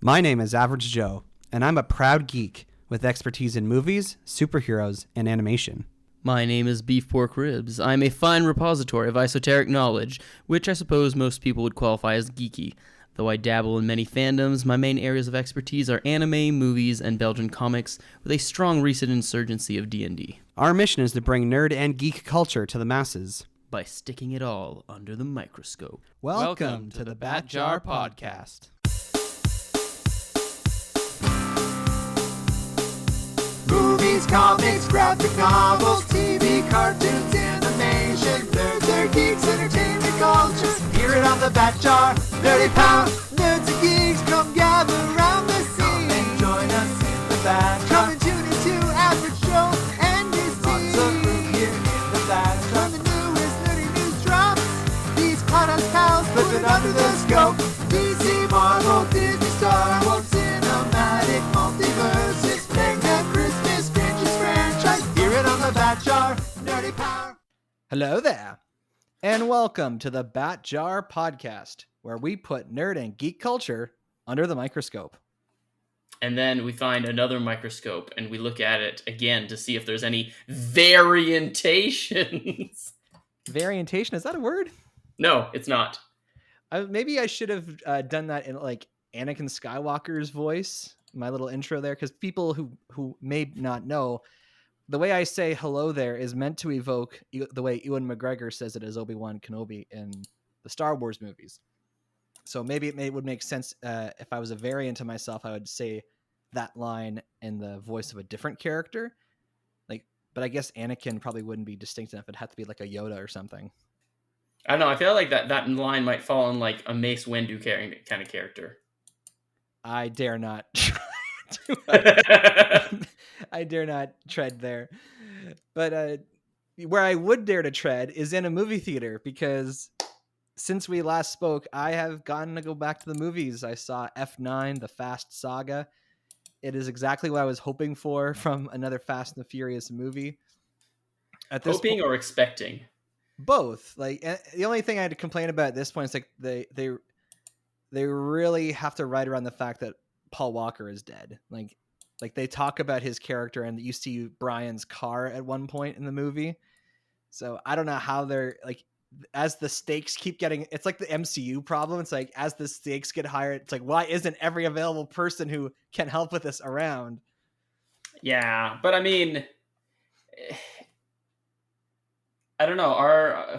My name is Average Joe, and I'm a proud geek with expertise in movies, superheroes, and animation. My name is Beef Pork Ribs. I'm a fine repository of esoteric knowledge, which I suppose most people would qualify as geeky. Though I dabble in many fandoms, my main areas of expertise are anime, movies, and Belgian comics, with a strong recent insurgency of D&D. Our mission is to bring nerd and geek culture to the masses by sticking it all under the microscope. Welcome to the Bat Jar Podcast. Movies, comics, graphic novels, TV, cartoons, animation, nerds are geeks, entertainment culture. Hear it on the Bat Jar, Nerdy Power. Nerds and geeks, come gather around the scene. Come and join us in the Bat Jar. Come and tune into Average Joe and his team. Lots of room here in the Bat Jar. When the newest nerdy news drops, these podcast pals put it under the scope. DC, Marvel, Disney, Star Wars, cinematic multiverses. Bat Jar, Nerdy Power. Hello there, and welcome to the Bat Jar Podcast, where we put nerd and geek culture under the microscope. And then we find another microscope, and we look at it again to see if there's any variantations. Variantation, is that a word? No, it's not. Maybe I should have done that in like Anakin Skywalker's voice, my little intro there, because people who may not know, the way I say hello there is meant to evoke the way Ewan McGregor says it as Obi-Wan Kenobi in the Star Wars movies. So maybe it would make sense if I was a variant of myself, I would say that line in the voice of a different character. But I guess Anakin probably wouldn't be distinct enough. It'd have to be like a Yoda or something. I don't know. I feel like that line might fall in like a Mace Windu kind of character. I dare not. I dare not tread there. But where I would dare to tread is in a movie theater, because since we last spoke, I have gotten to go back to the movies. I saw F9, the Fast Saga. It is exactly what I was hoping for from another Fast and the Furious movie. Hoping or expecting? Both. Like, the only thing I had to complain about at this point is like they really have to ride around the fact that Paul Walker is dead. Like they talk about his character, and you see Brian's car at one point in the movie. So I don't know how they're like, as the stakes keep getting, it's like the MCU problem. It's like, as the stakes get higher, it's like, why isn't every available person who can help with this around? Yeah, but I mean, I don't know.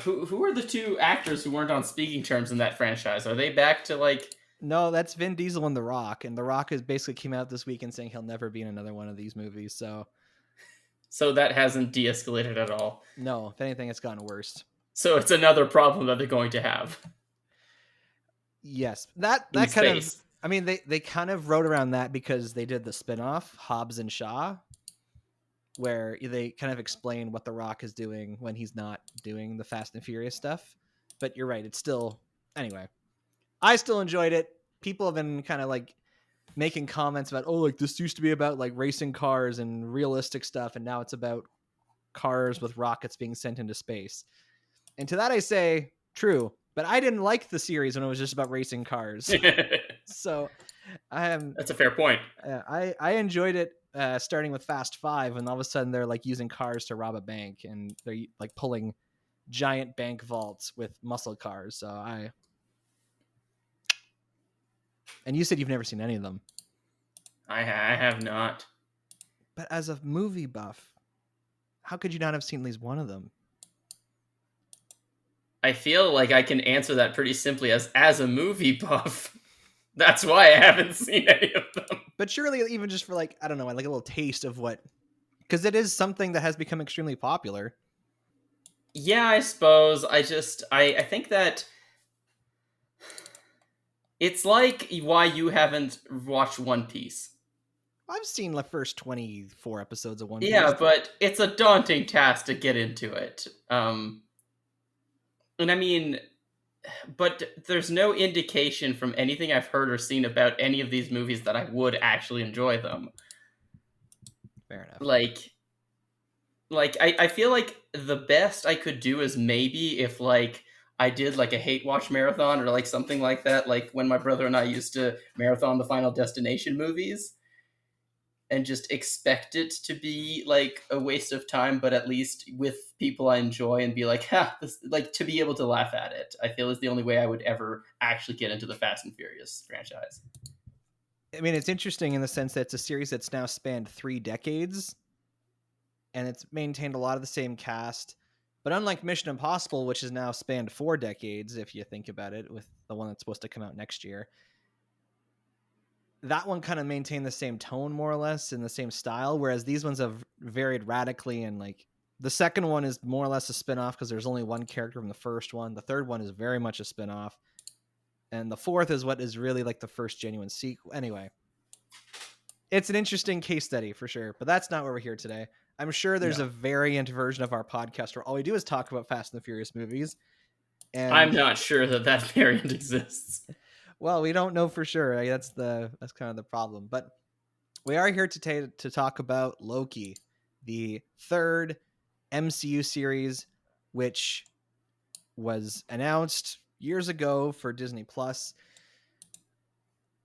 Who are the two actors who weren't on speaking terms in that franchise? Are they back to like? No, that's Vin Diesel and The Rock. And The Rock has basically came out this weekend saying he'll never be in another one of these movies. So that hasn't de-escalated at all. No, if anything, it's gotten worse. So it's another problem that they're going to have. Yes, that kind of. I mean, they kind of wrote around that because they did the spinoff Hobbs and Shaw, where they kind of explain what The Rock is doing when he's not doing the Fast and Furious stuff. But you're right, it's still anyway. I still enjoyed it. People have been kind of like making comments about, oh, like this used to be about like racing cars and realistic stuff, and now it's about cars with rockets being sent into space. And to that I say, true. But I didn't like the series when it was just about racing cars. So that's a fair point. I enjoyed it starting with Fast 5, and all of a sudden they're like using cars to rob a bank, and they're like pulling giant bank vaults with muscle cars. So And you said you've never seen any of them. I have not. But as a movie buff, how could you not have seen at least one of them? I feel like I can answer that pretty simply as a movie buff. That's why I haven't seen any of them. But surely even just for like, I don't know, like a little taste of what... Because it is something that has become extremely popular. Yeah, I suppose. I think that... It's like why you haven't watched One Piece. I've seen the first 24 episodes of One Piece. Yeah, but it's a daunting task to get into it. And I mean, but there's no indication from anything I've heard or seen about any of these movies that I would actually enjoy them. Fair enough. Like I feel like the best I could do is maybe if like I did like a hate watch marathon or like something like that, like when my brother and I used to marathon the Final Destination movies and just expect it to be like a waste of time, but at least with people I enjoy and be like, like to be able to laugh at it, I feel is the only way I would ever actually get into the Fast and Furious franchise. I mean, it's interesting in the sense that it's a series that's now spanned 3 decades and it's maintained a lot of the same cast. But unlike Mission Impossible, which has now spanned 4 decades, if you think about it, with the one that's supposed to come out next year, that one kind of maintained the same tone more or less in the same style, whereas these ones have varied radically. And like the second one is more or less a spin-off because there's only one character from the first one. The third one is very much a spin-off. And the fourth is what is really like the first genuine sequel. Anyway, it's an interesting case study for sure, but that's not where we're here today. I'm sure there's a variant version of our podcast where all we do is talk about Fast and the Furious movies. And I'm not sure that variant exists. Well, we don't know for sure. That's kind of the problem. But we are here to talk about Loki, the third MCU series, which was announced years ago for Disney Plus.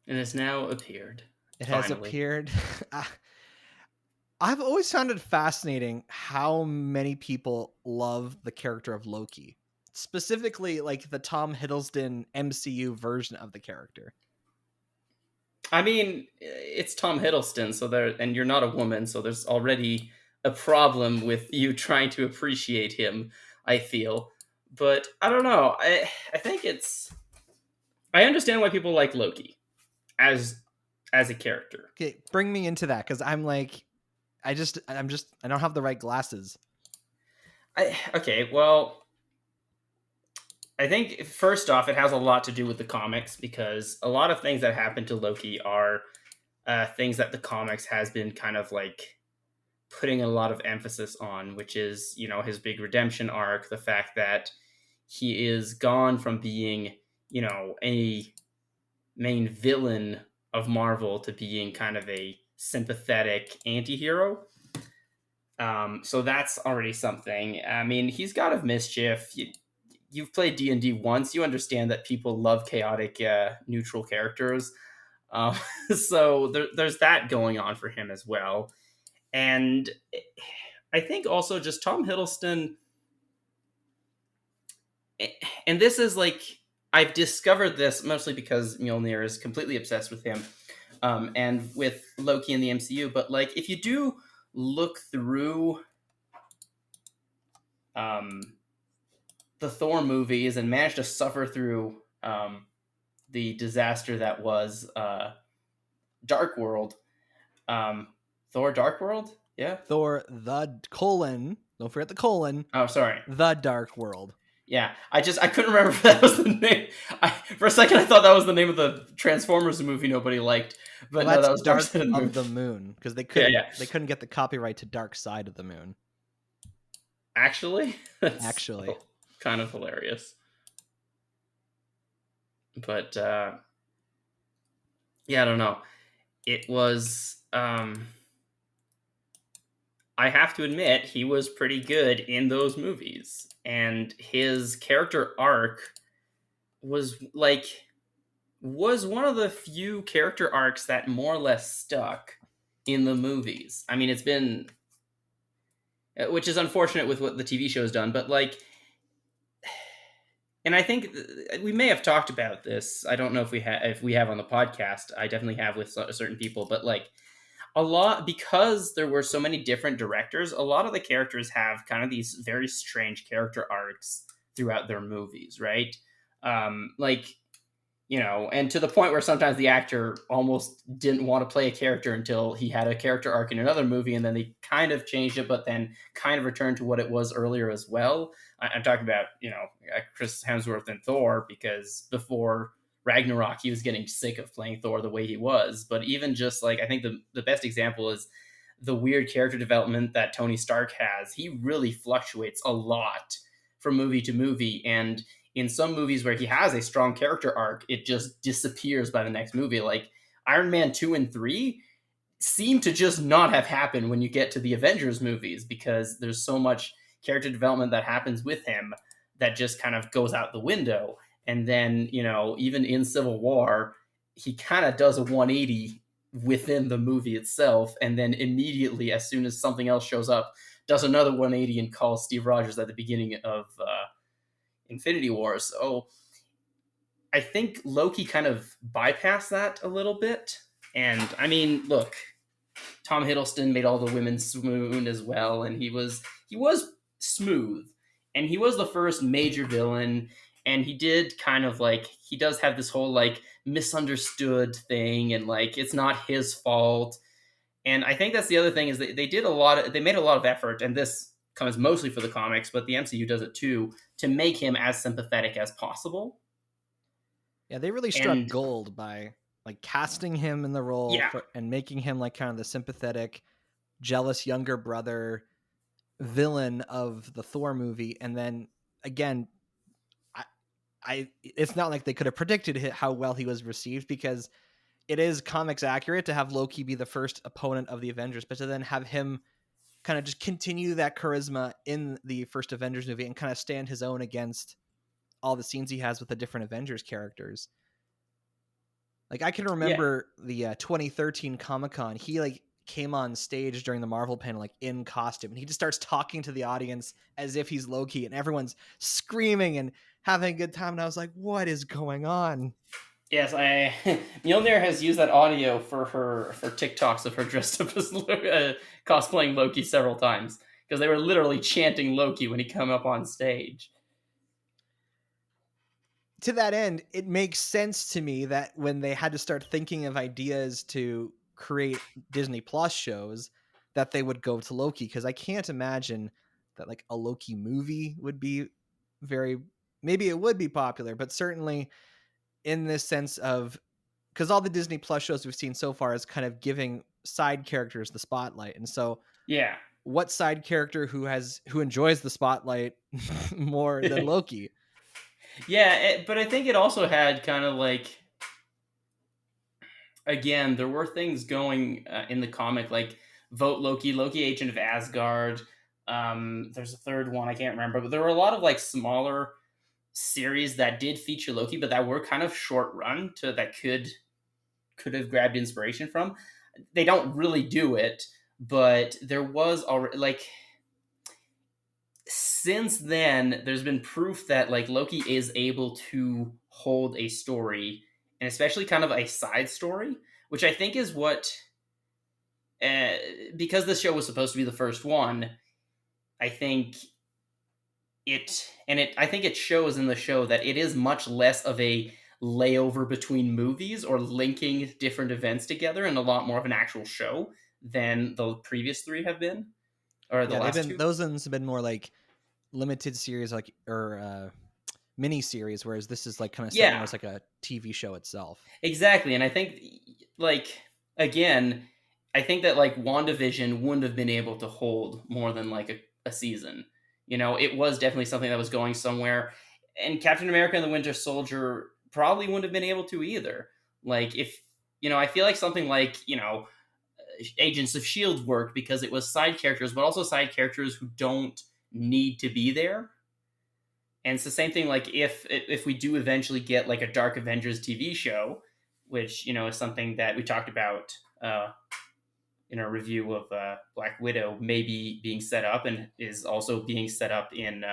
And has now appeared. It has appeared. I've always found it fascinating how many people love the character of Loki. Specifically, like the Tom Hiddleston MCU version of the character. I mean, it's Tom Hiddleston, and you're not a woman, so there's already a problem with you trying to appreciate him, I feel. But I don't know. I think I understand why people like Loki as a character. Okay, bring me into that, because I'm like, I don't have the right glasses. Okay, well, I think first off, it has a lot to do with the comics, because a lot of things that happen to Loki are things that the comics has been kind of like putting a lot of emphasis on, which is, you know, his big redemption arc, the fact that he is gone from being, you know, a main villain of Marvel to being kind of a sympathetic anti-hero. So that's already something. I mean, he's God of Mischief. You've played D&D once. You understand that people love chaotic, neutral characters. So there's that going on for him as well. And I think also just Tom Hiddleston, and this is like, I've discovered this mostly because Mjolnir is completely obsessed with him, and with Loki in the MCU. But like, if you do look through the Thor movies and manage to suffer through the disaster that was Dark World, Thor Dark World, yeah, Thor the colon. Don't forget the colon. Oh, sorry, the Dark World. Yeah, I couldn't remember if that was the name. For a second, I thought that was the name of the Transformers movie nobody liked, but no, that was Dark of the Moon, because they couldn't get the copyright to Dark Side of the Moon. Actually, actually, kind of hilarious. But yeah, I don't know. It was. I have to admit, he was pretty good in those movies. And his character arc was one of the few character arcs that more or less stuck in the movies. I mean, it's been, which is unfortunate with what the TV show has done, but like, and I think we may have talked about this. I don't know if we have on the podcast. I definitely have with certain people, but like, a lot, because there were so many different directors, a lot of the characters have kind of these very strange character arcs throughout their movies, right? Like, you know, and to the point where sometimes the actor almost didn't want to play a character until he had a character arc in another movie, and then they kind of changed it, but then kind of returned to what it was earlier as well. I'm talking about, you know, Chris Hemsworth and Thor, because before Ragnarok, he was getting sick of playing Thor the way he was. But even just like, I think the best example is the weird character development that Tony Stark has. He really fluctuates a lot from movie to movie. And in some movies where he has a strong character arc, it just disappears by the next movie. Like Iron Man 2 and 3 seem to just not have happened when you get to the Avengers movies, because there's so much character development that happens with him that just kind of goes out the window. And then, even in Civil War, he kind of does a 180 within the movie itself, and then immediately, as soon as something else shows up, does another 180 and calls Steve Rogers at the beginning of Infinity War. So I think Loki kind of bypassed that a little bit. And I mean, look, Tom Hiddleston made all the women swoon as well, and he was smooth, and he was the first major villain, and he did kind of like, he does have this whole like misunderstood thing, and like it's not his fault. And I think that's the other thing, is they made a lot of effort, and this comes mostly for the comics, but the MCU does it too, to make him as sympathetic as possible. Yeah, they really struck gold by like casting him in the role and making him like kind of the sympathetic, jealous younger brother villain of the Thor movie. And then again, it's not like they could have predicted how well he was received, because it is comics accurate to have Loki be the first opponent of the Avengers, but to then have him kind of just continue that charisma in the first Avengers movie and kind of stand his own against all the scenes he has with the different Avengers characters. Like I can remember the 2013 Comic-Con, he like came on stage during the Marvel panel like in costume, and he just starts talking to the audience as if he's Loki, and everyone's screaming and having a good time. And I was like, what is going on? Yes, Mjolnir has used that audio for TikToks of her dressed up as cosplaying Loki several times, because they were literally chanting Loki when he came up on stage. To that end, it makes sense to me that when they had to start thinking of ideas to create Disney Plus shows, that they would go to Loki, because I can't imagine that like a Loki movie would be maybe it would be popular, but certainly in this sense of, because all the Disney Plus shows we've seen so far is kind of giving side characters the spotlight. And so what side character who enjoys the spotlight more than Loki? But I think it also had kind of like, again, there were things going in the comic, like Vote Loki, Loki Agent of Asgard. There's a third one, I can't remember, but there were a lot of like smaller series that did feature Loki, but that were kind of short run that could have grabbed inspiration from. They don't really do it, but there was already like, since then, there's been proof that like Loki is able to hold a story, and especially kind of a side story, which I think is what, because this show was supposed to be the first one, I think it shows in the show that it is much less of a layover between movies or linking different events together, and a lot more of an actual show than the previous three have been, or the last two. Those ones have been more like limited series, like or mini series, whereas this is like kind of set more as like a TV show itself. Exactly, and I think like, again, I think that like WandaVision wouldn't have been able to hold more than like a season. It was definitely something that was going somewhere, and Captain America and the Winter Soldier probably wouldn't have been able to either. Like if I feel like something like Agents of S.H.I.E.L.D. worked because it was side characters, but also side characters who don't need to be there. And it's the same thing, like if we do eventually get like a Dark Avengers TV show, which is something that we talked about in our review of Black Widow, maybe being set up, and is also being set up in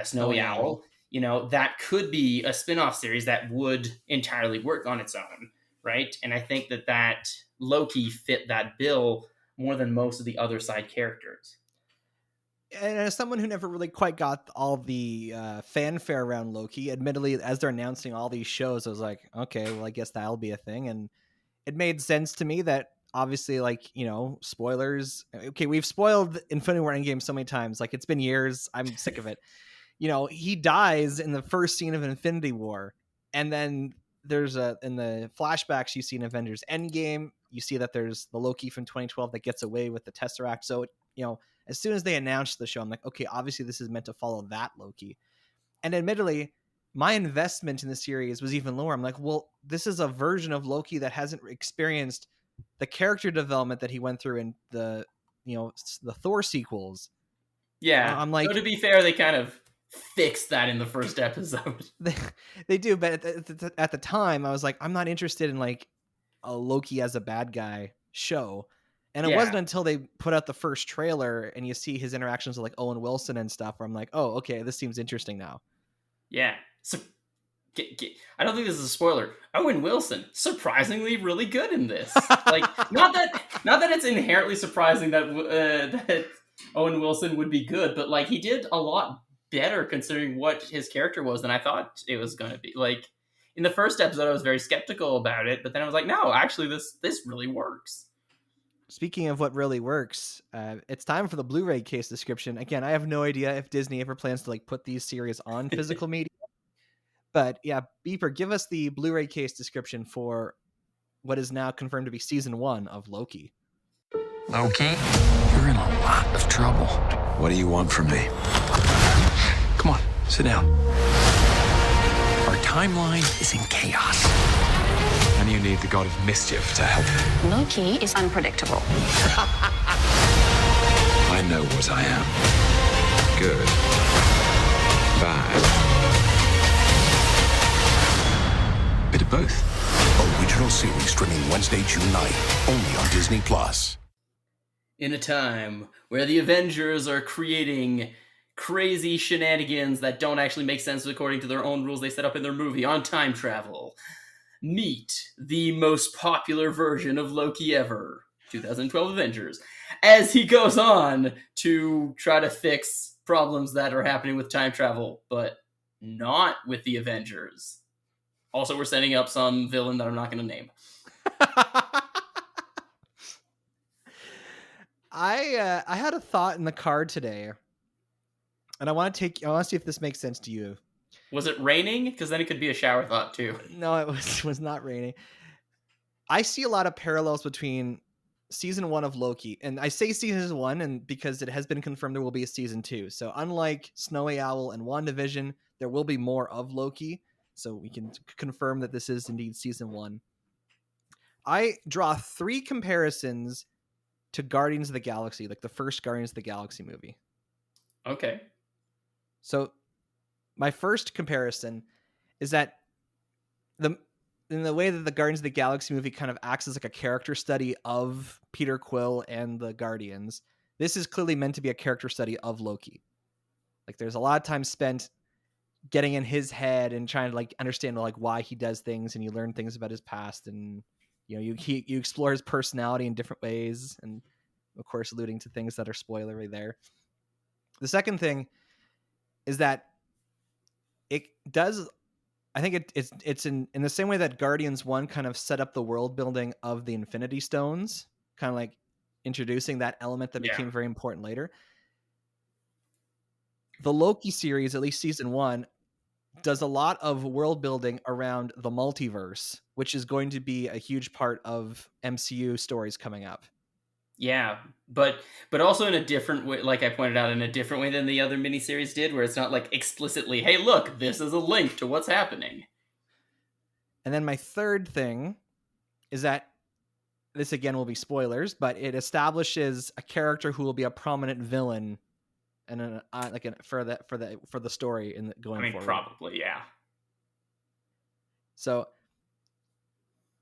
Snowy Owl. That could be a spin-off series that would entirely work on its own, right? And I think that Loki fit that bill more than most of the other side characters. And as someone who never really quite got all the fanfare around Loki, admittedly, as they're announcing all these shows, I was like, okay, well, I guess that'll be a thing. And it made sense to me that obviously, like, spoilers. Okay, we've spoiled Infinity War Endgame so many times. Like, it's been years. I'm sick of it. He dies in the first scene of Infinity War. And then there's in the flashbacks you see in Avengers Endgame, you see that there's the Loki from 2012 that gets away with the Tesseract. So, as soon as they announced the show, I'm like, okay, obviously this is meant to follow that Loki. And admittedly, my investment in the series was even lower. I'm like, well, this is a version of Loki that hasn't experienced the character development that he went through in the Thor sequels. Yeah. I'm like, so to be fair, they kind of fix that in the first episode. They do, but at the time, I was like, I'm not interested in like a Loki as a bad guy show. And it wasn't until they put out the first trailer and you see his interactions with like Owen Wilson and stuff where I'm like, oh, okay, this seems interesting now. Yeah. So I don't think this is a spoiler. Owen Wilson, surprisingly really good in this. Like, not that it's inherently surprising that that Owen Wilson would be good, but like he did a lot better considering what his character was than I thought it was going to be. Like in the first episode, I was very skeptical about it, but then I was like, no, actually, this really works. Speaking of what really works, it's time for the Blu-ray case description. Again, I have no idea if Disney ever plans to like put these series on physical media. But yeah, Beeper, give us the Blu-ray case description for what is now confirmed to be season 1 of Loki. Loki, you're in a lot of trouble. What do you want from me? Come on, sit down. Our timeline is in chaos. And you need the god of mischief to help. Loki is unpredictable. I know what I am. Good. Bad. Bit of both. Original series streaming Wednesday, June 9th, only on Disney+. In a time where the Avengers are creating crazy shenanigans that don't actually make sense according to their own rules they set up in their movie on time travel, meet the most popular version of Loki ever, 2012 Avengers, as he goes on to try to fix problems that are happening with time travel, but not with the Avengers. Also, we're setting up some villain that I'm not going to name. I had a thought in the car today, and I want to see if this makes sense to you. Was it raining? Because then it could be a shower thought too. No, it was not raining. I see a lot of parallels between season 1 of Loki, and I say season 1 and because it has been confirmed there will be a season 2. So unlike Snowy Owl and WandaVision, there will be more of Loki. So we can confirm that this is indeed season 1. I draw 3 comparisons to Guardians of the Galaxy, like the first Guardians of the Galaxy movie. Okay. So my first comparison is that in the way that the Guardians of the Galaxy movie kind of acts as like a character study of Peter Quill and the Guardians, this is clearly meant to be a character study of Loki. Like there's a lot of time spent getting in his head and trying to like understand like why he does things, and you learn things about his past, and you know you explore his personality in different ways, and of course alluding to things that are spoilery there. The second thing is that it does, I think it's in the same way that Guardians 1 kind of set up the world building of the Infinity Stones, kind of like introducing that element that became very important later. The Loki series, at least season 1, does a lot of world building around the multiverse, which is going to be a huge part of MCU stories coming up. Yeah, but also in a different way, like I pointed out, in a different way than the other miniseries did, where it's not like explicitly, hey, look, this is a link to what's happening. And then my third thing is that this again will be spoilers, but it establishes a character who will be a prominent villain and for the story in going forward. Probably, yeah. So,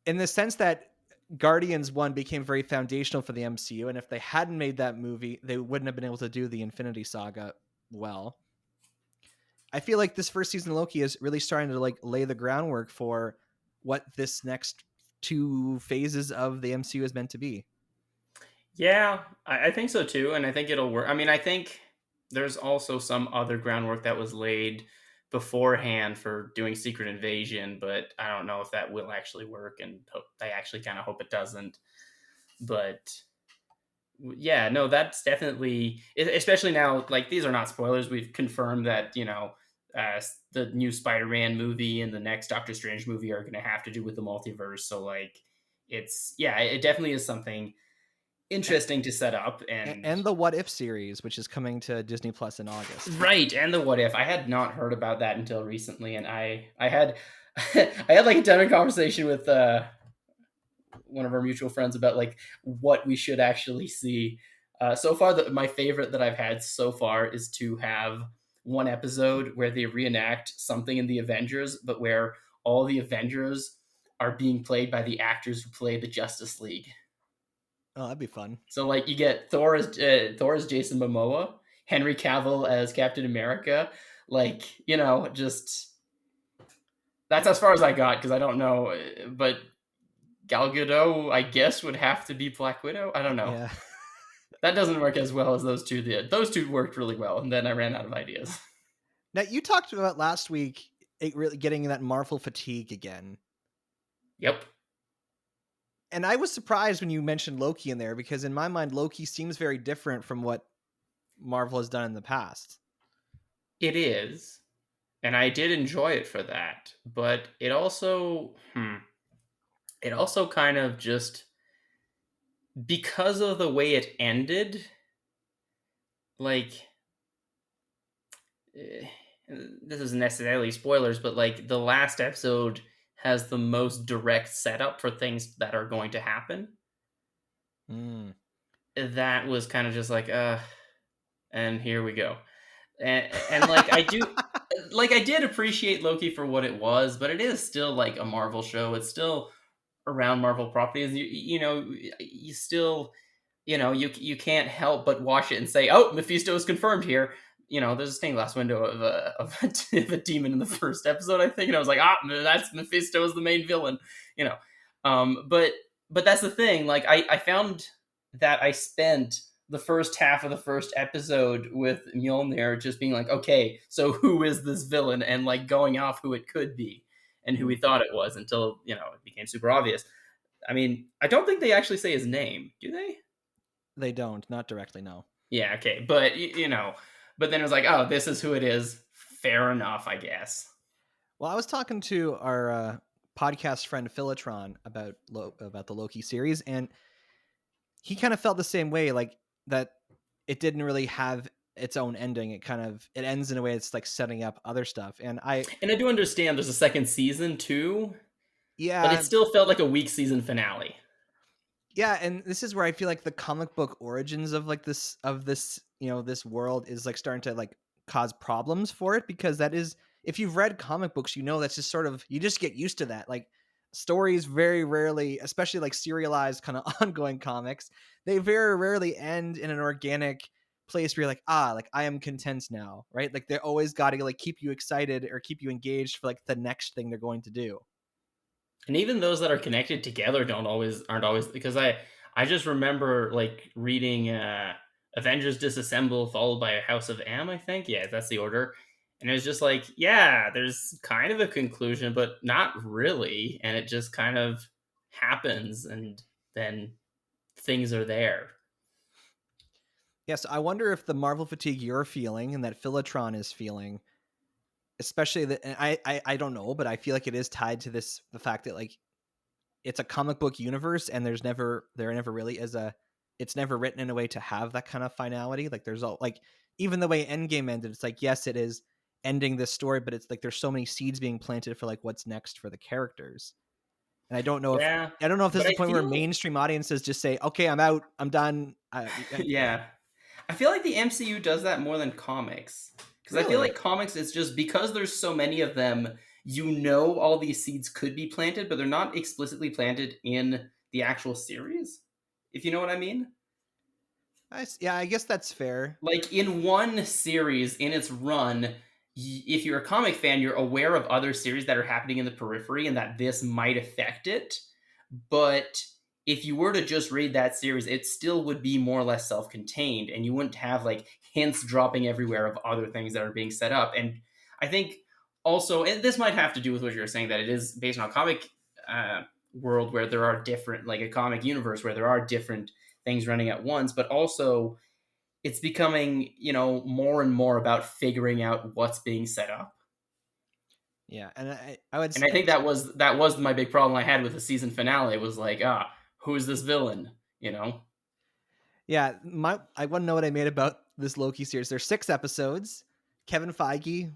in the sense that Guardians 1 became very foundational for the MCU, and if they hadn't made that movie, they wouldn't have been able to do the Infinity Saga well. I feel like this first season of Loki is really starting to like lay the groundwork for what this next 2 phases of the MCU is meant to be. Yeah, I think so too, and I think it'll work. I mean, I think there's also some other groundwork that was laid beforehand for doing Secret Invasion, but I don't know if that will actually work, and I actually kind of hope it doesn't. But yeah, no, that's definitely, especially now, like these are not spoilers. We've confirmed that, you know, the new Spider-Man movie and the next Doctor Strange movie are going to have to do with the multiverse. So like, it definitely is something interesting to set up. And the What If series, which is coming to Disney Plus in August. Right, and the What If. I had not heard about that until recently, and I had I had like a ton of conversation with one of our mutual friends about like what we should actually see. So far, my favorite that I've had so far is to have one episode where they reenact something in the Avengers, but where all the Avengers are being played by the actors who play the Justice League. Oh, that'd be fun. So like you get Thor as Jason Momoa, Henry Cavill as Captain America, like, you know, just that's as far as I got because I don't know, but Gal Gadot, I guess, would have to be Black Widow. I don't know. Yeah. That doesn't work as well as those two did. Those two worked really well, and then I ran out of ideas. Now, you talked about last week it really getting that Marvel fatigue again. Yep. And I was surprised when you mentioned Loki in there, because in my mind, Loki seems very different from what Marvel has done in the past. It is. And I did enjoy it for that. But it also kind of just, because of the way it ended, like, this isn't necessarily spoilers, but like the last episode has the most direct setup for things that are going to happen. That was kind of just like, and here we go. And like I do, like I did appreciate Loki for what it was, but it is still like a Marvel show. It's still around Marvel properties. You know, you still, you know, you can't help but watch it and say, oh, Mephisto is confirmed here. You know, there's a stained glass window of a demon in the first episode, I think, and I was like, that's Mephisto is the main villain. You know, but that's the thing. Like I found that I spent the first half of the first episode with Mjolnir just being like, okay, so who is this villain? And like going off who it could be and who we thought it was until, you know, it became super obvious. I mean, I don't think they actually say his name. Do they? They don't. Not directly, no. Yeah, okay. But, you know, but then it was like, oh, this is who it is. Fair enough, I guess. Well, I was talking to our podcast friend Philitron about the Loki series, and he kind of felt the same way, like that it didn't really have its own ending. It ends in a way that's like setting up other stuff. And I do understand there's a second season too. Yeah. But it still felt like a weak season finale. Yeah, and this is where I feel like the comic book origins of like this, you know, this world is like starting to like cause problems for it, because that is, if you've read comic books, you know, that's just sort of, you just get used to that. Like stories very rarely, especially like serialized kind of ongoing comics, they very rarely end in an organic place where you're like, like I am content now, right? Like they're always got to like keep you excited or keep you engaged for like the next thing they're going to do. And even those that are connected together aren't always, because I just remember like reading Avengers Disassemble followed by House of M, I think. Yeah, that's the order. And it was just like, yeah, there's kind of a conclusion, but not really. And it just kind of happens, and then things are there. Yes, I wonder if the Marvel fatigue you're feeling and that Philitron is feeling, especially that, I don't know, but I feel like it is tied to the fact that like it's a comic book universe, and it's never written in a way to have that kind of finality. Like there's all, like, even the way Endgame ended, it's like, yes, it is ending this story, but it's like there's so many seeds being planted for like what's next for the characters. And I don't know if this is the point where mainstream audiences just say, okay, I'm out, I'm done. Yeah. I feel like the MCU does that more than comics. Because really? I feel like comics is just, because there's so many of them, you know, all these seeds could be planted, but they're not explicitly planted in the actual series. If you know what I mean? Yeah, I guess that's fair. Like in one series in its run, if you're a comic fan, you're aware of other series that are happening in the periphery and that this might affect it. But if you were to just read that series, it still would be more or less self-contained, and you wouldn't have like hints dropping everywhere of other things that are being set up. And I think also, and this might have to do with what you're saying, that it is based on a comic world where there are different, like a comic universe where there are different things running at once, but also it's becoming, you know, more and more about figuring out what's being set up. Yeah, and I would, and I think that was my big problem I had with the season finale. It was like, who's this villain? You know? Yeah, I want to know what I made about this Loki series. There's 6 episodes. Kevin Feige,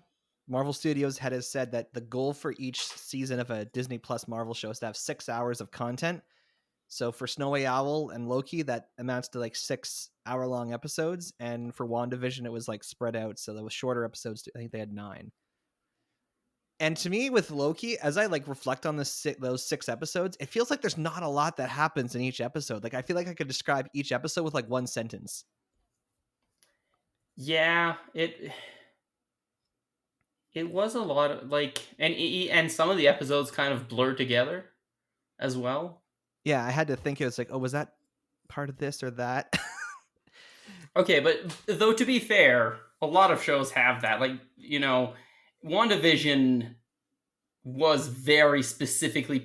Marvel Studios, has said that the goal for each season of a Disney Plus Marvel show is to have 6 hours of content. So for Snowy Owl and Loki, that amounts to like 6-hour-long episodes, and for WandaVision, it was like spread out, so there was shorter episodes. I think they had 9. And to me, with Loki, as I like reflect on those 6 episodes, it feels like there's not a lot that happens in each episode. Like I feel like I could describe each episode with like one sentence. Yeah, it was a lot of like, and some of the episodes kind of blur together as well. Yeah, I had to think. It was like, oh, was that part of this or that? Okay, but though to be fair, a lot of shows have that. Like, WandaVision was very specifically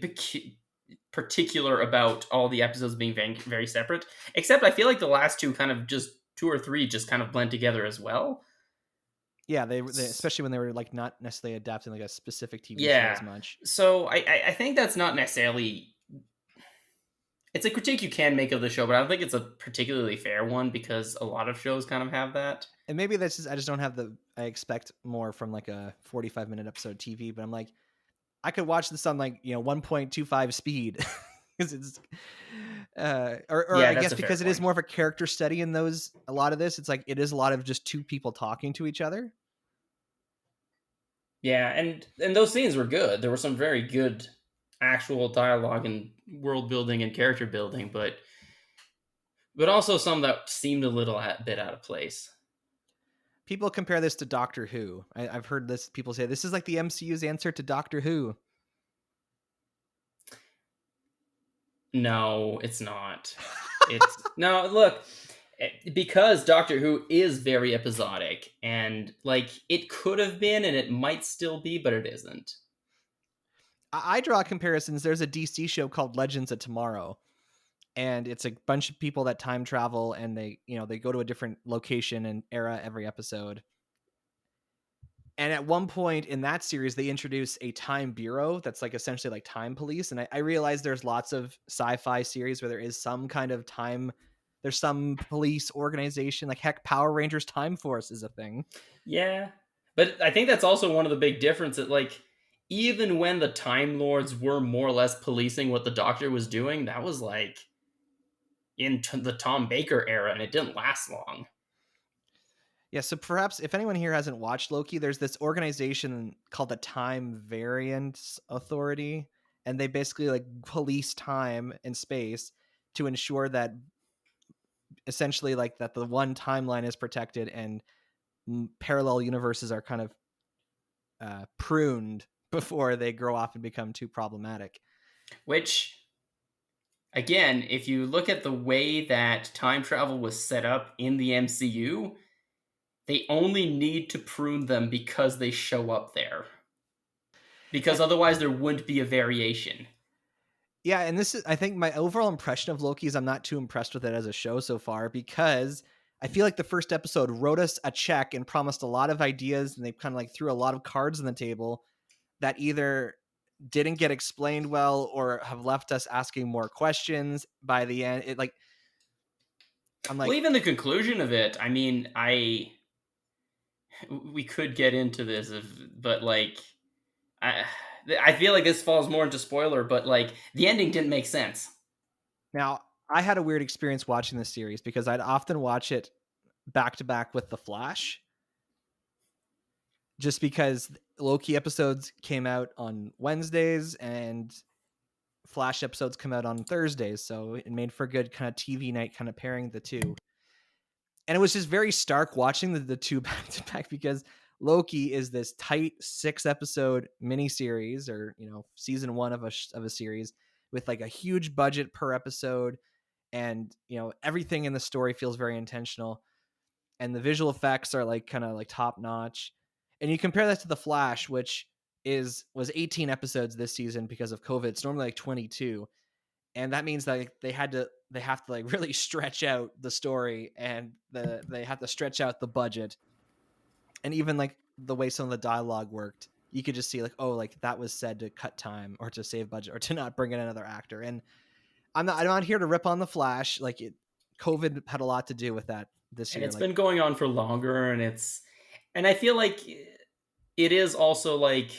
particular about all the episodes being very, very separate. Except I feel like the last two kind of just 2 or 3 just kind of blend together as well. Yeah, they especially when they were like not necessarily adapting like a specific TV show Yeah. as much. So I think that's not necessarily. It's a critique you can make of the show, but I don't think it's a particularly fair one because a lot of shows kind of have that. And maybe that's just I just don't have I expect more from like a 45-minute episode TV, but I'm like, I could watch this on like 1.25 speed. Because it's I guess because it is more of a character study in those. A lot of this, it's like it is a lot of just 2 people talking to each other. Yeah, and those scenes were good. There were some very good actual dialogue and world building and character building, but also some that seemed a little bit out of place. People compare this to Doctor Who. I've heard this. People say this is like the MCU's answer to Doctor Who. No, it's not. It's no, look, because Doctor Who is very episodic, and like it could have been and it might still be, but it isn't. I draw comparisons. There's a DC show called Legends of Tomorrow, and it's a bunch of people that time travel, and they go to a different location and era every episode. And at one point in that series, they introduce a time bureau that's like essentially like time police. And I realize there's lots of sci-fi series where there is some kind of time. There's some police organization, like heck, Power Rangers Time Force is a thing. Yeah, but I think that's also one of the big differences. Like, even when the Time Lords were more or less policing what the Doctor was doing, that was like in the Tom Baker era, and it didn't last long. Yeah, so perhaps if anyone here hasn't watched Loki, there's this organization called the Time Variance Authority, and they basically like police time and space to ensure that essentially like that the one timeline is protected and parallel universes are kind of pruned before they grow off and become too problematic. Which, again, if you look at the way that time travel was set up in the MCU, they only need to prune them because they show up there. Because otherwise there wouldn't be a variation. Yeah, and this is, I think my overall impression of Loki is I'm not too impressed with it as a show so far, because I feel like the first episode wrote us a check and promised a lot of ideas, and they kind of like threw a lot of cards on the table that either didn't get explained well or have left us asking more questions by the end. I'm like, well, even the conclusion of it, I mean, we could get into this, but like, I feel like this falls more into spoiler, but like the ending didn't make sense. Now, I had a weird experience watching this series because I'd often watch it back to back with The Flash, just because Loki episodes came out on Wednesdays and Flash episodes come out on Thursdays. So it made for a good kind of TV night, kind of pairing the two. And it was just very stark watching the two back to back, because Loki is this tight 6-episode miniseries, or season 1 of a series with like a huge budget per episode, and everything in the story feels very intentional, and the visual effects are like kind of like top notch. And you compare that to The Flash, which was 18 episodes this season because of COVID. It's normally like 22, and that means that they have to like really stretch out the story, and they have to stretch out the budget. And even like the way some of the dialogue worked, you could just see like, oh, like that was said to cut time or to save budget or to not bring in another actor. And I'm not here to rip on The Flash. Like COVID had a lot to do with that this year. And it's been going on for longer, and I feel like it is also like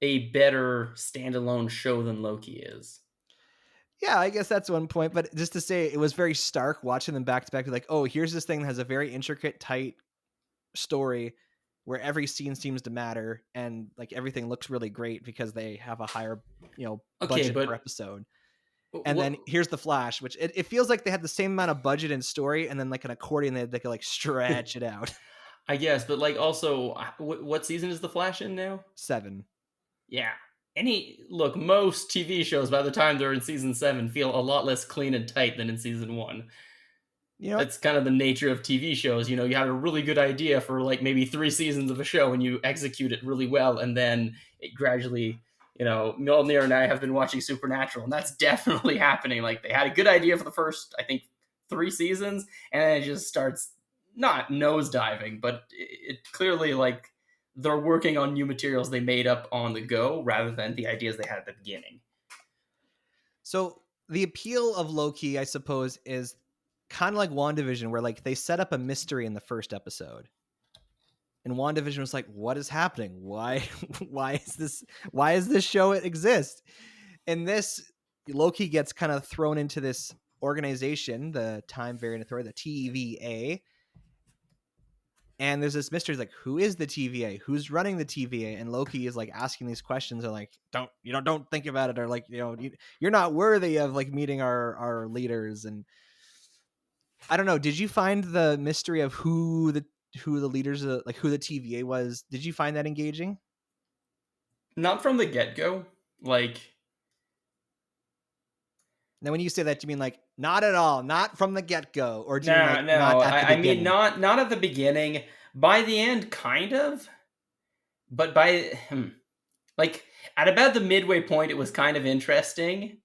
a better standalone show than Loki is. Yeah, I guess that's one point. But just to say, it was very stark watching them back to back. Like, oh, here's this thing that has a very intricate, tight story where every scene seems to matter, and like everything looks really great because they have a higher, budget per episode. And then here's the Flash, which it feels like they had the same amount of budget and story, and then like an accordion, they could like stretch it out. I guess, but like also, what season is the Flash in now? 7. Yeah. Look, most TV shows by the time they're in season 7 feel a lot less clean and tight than in season 1. That's kind of the nature of TV shows. You have a really good idea for like maybe 3 seasons of a show and you execute it really well, and then it gradually, Mjolnir and I have been watching Supernatural, and that's definitely happening. Like they had a good idea for the first, I think, 3 seasons, and then it just starts not nosediving, but it clearly like they're working on new materials they made up on the go rather than the ideas they had at the beginning. So the appeal of Loki, I suppose, is kind of like WandaVision, where like they set up a mystery in the first episode. And WandaVision was like, what is happening? Why is this show exist? And this, Loki gets kind of thrown into this organization, the Time Variant Authority, the TVA. And there's this mystery, like, who is the TVA? Who's running the TVA? And Loki is like asking these questions, and like, don't think about it, or like, you're not worthy of like meeting our leaders. And I don't know. Did you find the mystery of who the leaders, like who the TVA was? Did you find that engaging? Not from the get-go. Like, now when you say that, you mean like not at all, not from the get-go, or do you mean like no? Not at the I mean not at the beginning. By the end, kind of. But by like at about the midway point, it was kind of interesting.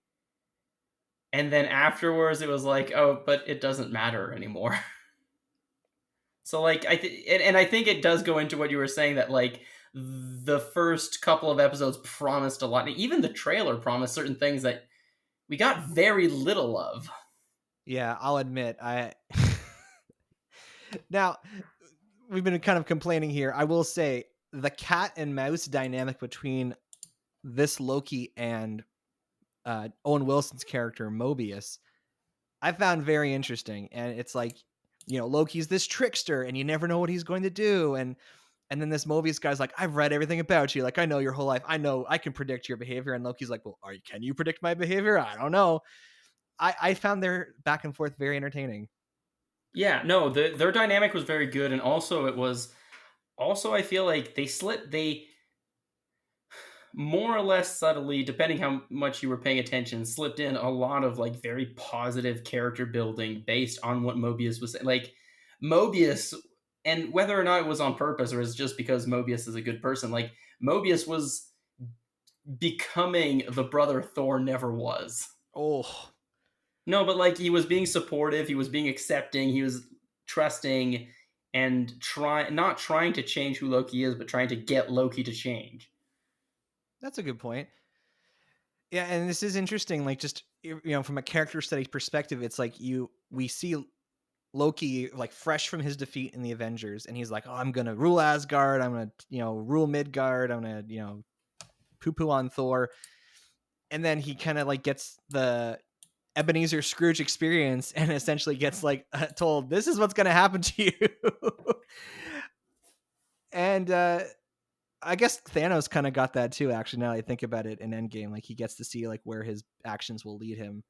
And then afterwards, it was like, oh, but it doesn't matter anymore. So like I think it does go into what you were saying, that like the first couple of episodes promised a lot. And even the trailer promised certain things that we got very little of. Yeah, I'll admit, now we've been kind of complaining here. I will say the cat and mouse dynamic between this Loki and Owen Wilson's character Mobius, I found very interesting. And it's like, Loki's this trickster and you never know what he's going to do. And then this Mobius guy's like, I've read everything about you. Like, I know your whole life. I know I can predict your behavior. And Loki's like, well, can you predict my behavior? I don't know. I found their back and forth very entertaining. Yeah, no, their dynamic was very good. And also I feel like they more or less subtly, depending how much you were paying attention, slipped in a lot of like very positive character building based on what Mobius was saying. Like Mobius, and whether or not it was on purpose or is just because Mobius is a good person, like Mobius was becoming the brother Thor never was. Oh. No, but like he was being supportive, he was being accepting, he was trusting, and not trying to change who Loki is, but trying to get Loki to change. That's a good point. Yeah, and this is interesting. Like, just from a character study perspective, it's like we see Loki like fresh from his defeat in the Avengers, and he's like, "Oh, I'm gonna rule Asgard. I'm gonna rule Midgard. I'm gonna poo-poo on Thor." And then he kind of like gets the Ebenezer Scrooge experience, and essentially gets like told, "This is what's gonna happen to you." And I guess Thanos kind of got that too, actually, now I think about it, in Endgame. Like, he gets to see like where his actions will lead him.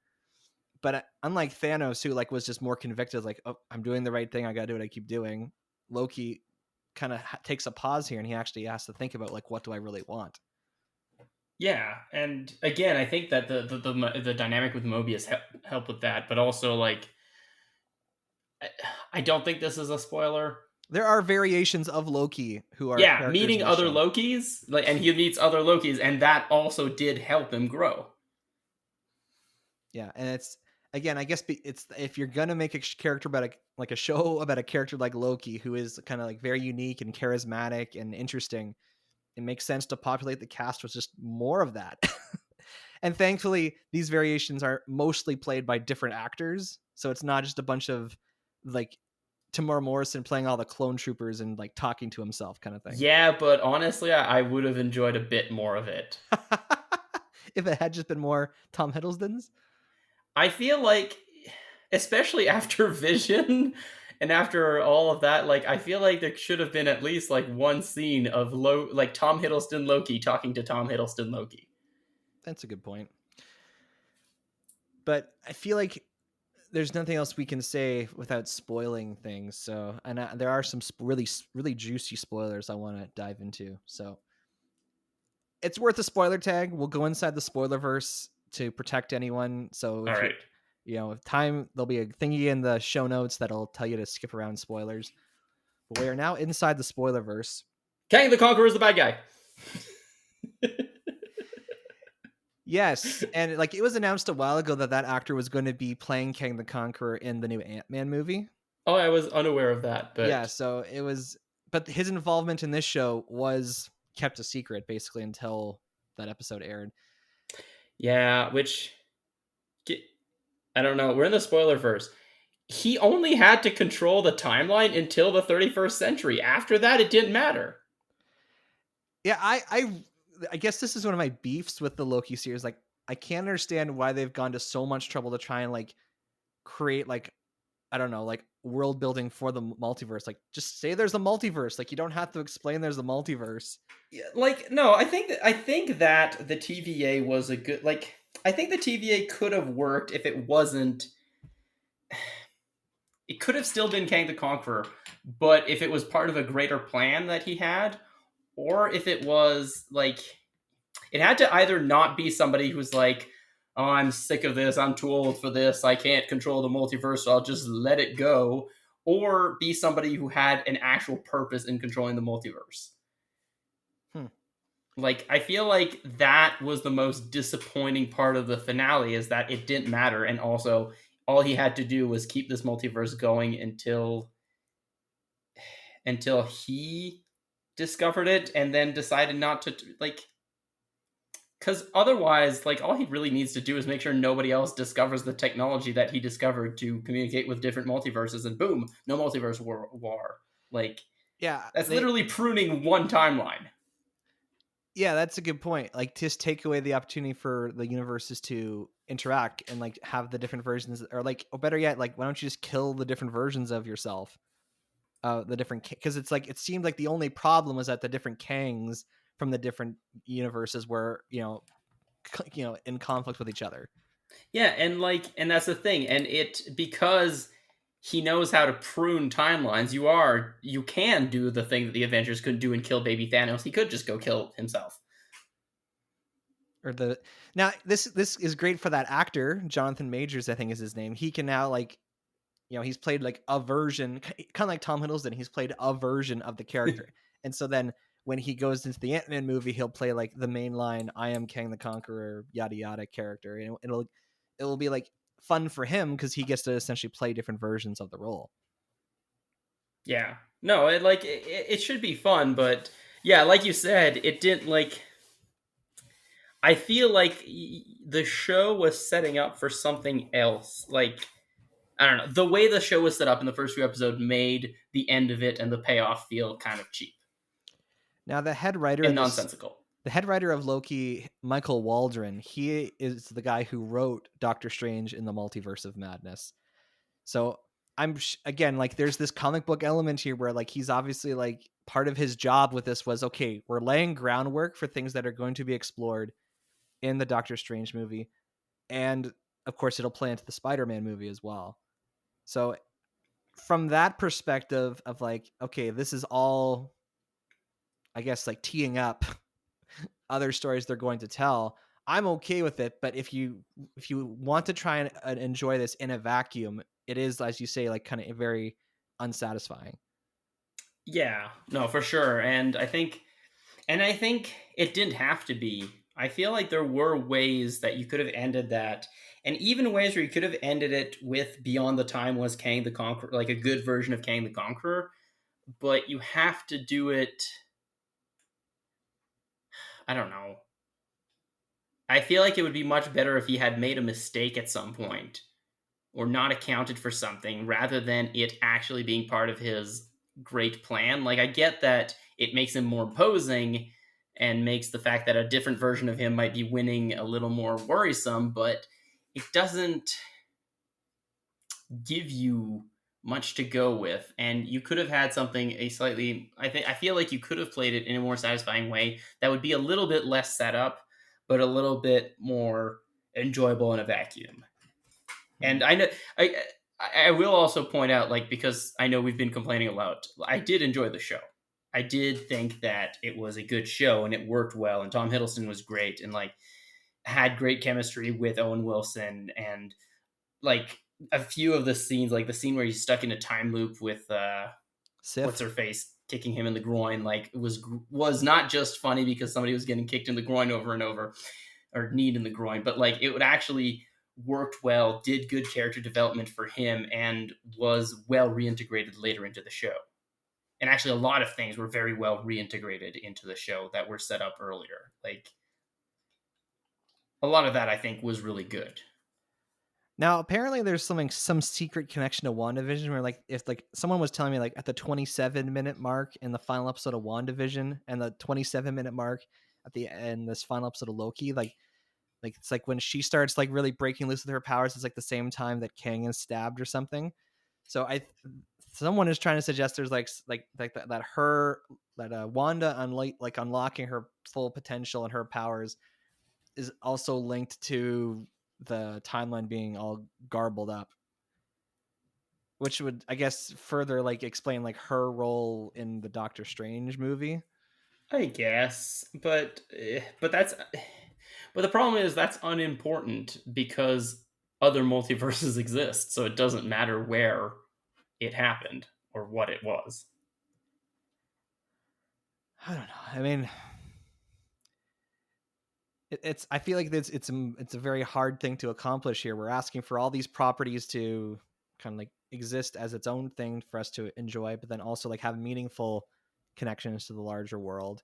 But unlike Thanos, who like was just more convicted, like, oh, I'm doing the right thing, I gotta do what I keep doing, Loki kind of takes a pause here, and he actually has to think about like, what do I really want? Yeah, and again, I think that the dynamic with Mobius helped with that, but also like, I don't think this is a spoiler. There are variations of Loki who are meeting other Lokis, like, and he meets other Lokis, and that also did help him grow. Yeah, and it's, again, I guess it's, if you're gonna make a character about a show about a character like Loki, who is kind of like very unique and charismatic and interesting, it makes sense to populate the cast with just more of that. And thankfully, these variations are mostly played by different actors, so it's not just a bunch of like Tamora Morrison playing all the clone troopers and like talking to himself kind of thing. Yeah, but honestly, I would have enjoyed a bit more of it. If it had just been more Tom Hiddleston's. I feel like, especially after Vision and after all of that, like I feel like there should have been at least like one scene of like Tom Hiddleston Loki talking to Tom Hiddleston Loki. That's a good point. But I feel like there's nothing else we can say without spoiling things. So, and there are some really juicy spoilers I want to dive into. So, it's worth a spoiler tag. We'll go inside the spoilerverse to protect anyone. So, if All you're, right. if time, there'll be a thingy in the show notes that'll tell you to skip around spoilers. But we are now inside the spoilerverse. Kang the Conqueror is the bad guy. Yes, and like it was announced a while ago that actor was going to be playing Kang the Conqueror in the new Ant-Man movie. Oh, I was unaware of that, but yeah, so it was, but his involvement in this show was kept a secret basically until that episode aired. Yeah, which I don't know. We're in the spoiler verse. He only had to control the timeline until the 31st century. After that, it didn't matter. Yeah, I guess this is one of my beefs with the Loki series. Like, I can't understand why they've gone to so much trouble to try and like create like, I don't know, like world building for the multiverse. Like, just say there's a multiverse. Like, you don't have to explain there's a multiverse. Yeah, like, no, I think that the TVA was a good, like, I think the TVA could have worked if it wasn't. It could have still been Kang the Conqueror, but if it was part of a greater plan that he had, or if it was like, it had to either not be somebody who's like, oh, I'm sick of this, I'm too old for this, I can't control the multiverse, so I'll just let it go, or be somebody who had an actual purpose in controlling the multiverse. Like, I feel like that was the most disappointing part of the finale, is that it didn't matter, and also all he had to do was keep this multiverse going until he discovered it and then decided not to, like, because otherwise, like, all he really needs to do is make sure nobody else discovers the technology that he discovered to communicate with different multiverses, and boom, no multiverse war. Like, yeah, that's literally pruning one timeline. Yeah, that's a good point. Like, just take away the opportunity for the universes to interact and like have the different versions, or like, or better yet, like, why don't you just kill the different versions of yourself? The different, because it's like, it seemed like the only problem was that the different Kangs from the different universes were, in conflict with each other. Yeah, and like, and that's the thing, and because he knows how to prune timelines, you can do the thing that the Avengers couldn't do and kill baby Thanos. He could just go kill himself. Now this is great for that actor, Jonathan Majors, I think is his name. He can now, like, he's played like a version, kind of like Tom Hiddleston. He's played a version of the character. And so then when he goes into the Ant-Man movie, he'll play like the main line, I am Kang the Conqueror, yada yada character. And it'll be like fun for him because he gets to essentially play different versions of the role. Yeah, no, it should be fun, but yeah, like you said, it didn't, like, I feel like the show was setting up for something else. Like, I don't know, the way the show was set up in the first few episodes made the end of it and the payoff feel kind of cheap. Now the head writer and nonsensical. The head writer of Loki, Michael Waldron, he is the guy who wrote Doctor Strange in the Multiverse of Madness. So again, like, there's this comic book element here where, like, he's obviously, like, part of his job with this was, okay, we're laying groundwork for things that are going to be explored in the Doctor Strange movie. And of course it'll play into the Spider-Man movie as well. So from that perspective of, like, okay, this is all, I guess, like, teeing up other stories they're going to tell, I'm okay with it. But if you want to try and enjoy this in a vacuum, it is, as you say, like, kind of very unsatisfying. Yeah, no, for sure. And I think it didn't have to be. I feel like there were ways that you could have ended that, and even ways where you could have ended it with Beyond the Time was Kang the Conqueror, like a good version of Kang the Conqueror, but you have to do it. I don't know. I feel like it would be much better if he had made a mistake at some point or not accounted for something rather than it actually being part of his great plan. Like, I get that it makes him more imposing and makes the fact that a different version of him might be winning a little more worrisome, but it doesn't give you much to go with, and you could have had something a slightly. I feel like you could have played it in a more satisfying way that would be a little bit less set up, but a little bit more enjoyable in a vacuum. And I know I will also point out, like, because I know we've been complaining a lot, I did enjoy the show. I did think that it was a good show and it worked well, and Tom Hiddleston was great and like had great chemistry with Owen Wilson, and like a few of the scenes, like the scene where he's stuck in a time loop with Sif. what's her face kicking him in the groin, like was not just funny because somebody was getting kicked in the groin over and over, or kneed in the groin, but like it would actually worked well, did good character development for him, and was well reintegrated later into the show. And actually a lot of things were very well reintegrated into the show that were set up earlier. Like a lot of that I think was really good. Now, apparently there's some secret connection to WandaVision where, like, if like someone was telling me, like, at the 27-minute mark in the final episode of WandaVision and the 27-minute mark at the end this final episode of Loki, like it's like when she starts like really breaking loose with her powers, it's like the same time that Kang is stabbed or something. So someone is trying to suggest there's that Wanda unlocking her full potential and her powers is also linked to the timeline being all garbled up, which would, I guess, further like explain like her role in the Doctor Strange movie, I guess, but the problem is that's unimportant because other multiverses exist, so it doesn't matter where it happened or what it was. I don't know. I mean, it's I feel like it's a very hard thing to accomplish here. We're asking for all these properties to kind of like exist as its own thing for us to enjoy, but then also like have meaningful connections to the larger world.